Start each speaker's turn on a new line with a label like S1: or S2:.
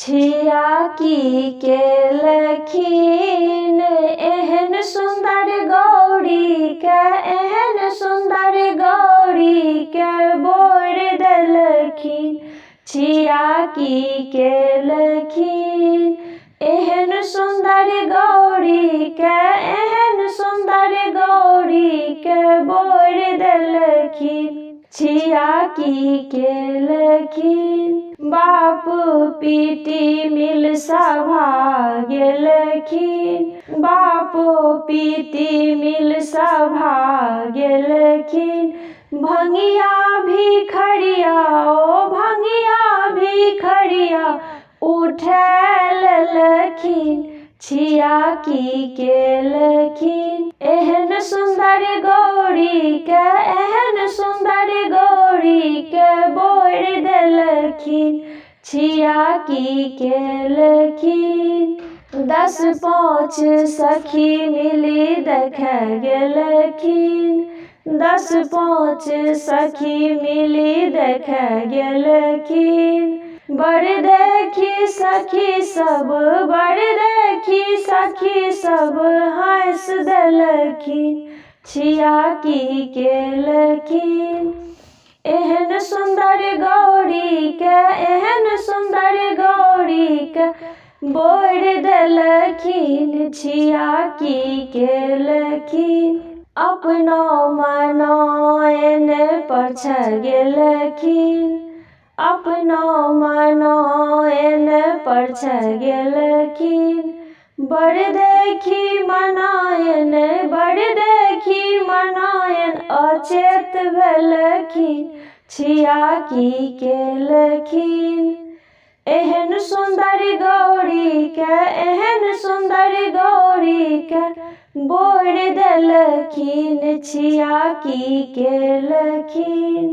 S1: छियाकी केलखिन एहन सुंदर गौरी के, एहन सुंदर गौरी के बोर देलखिन। छियाकी केलखिन एहन सुंदर गौरी के, एहन सुंदर गौरी के बोर देलखिन। छियाकी केलखिन बाप पीटी मिल सभा गेलखिन। बाप पीटी मिल सभा गेलखिन। भंगिया भिखरिया ओ भंगिया भिखरिया उठा लेलखिन। छियाकी केलखिन एहन सुंदर गौरी के, एहन सुंदर गौरी के बोर देलखिन। छियाकी केलखिन 10 पाँच सखी मिली देखे गेलखिन। 10 पाँच सखी मिली देखे गेलखिन। बड़ देखी सखी सब, बड़ देखी सखी सब हंस देलखिन। छियाकी केलखिन एहन सुंदर गौरी के, एहन सुंदर गौरी के बोर देलखिन। छियाकी केलखिन अपनो मनोयन परछ गेलखिन। अपनो मनोयन परछ गेलखिन। बड़ देखी मनोयन, बड़ देखी मनोयन अचेत भेलखिन। छियाकी केलखिन एहन सुंदर गौरी के, एहन सुंदर गौरी के बोर देलखिन। छियाकी केलखिन।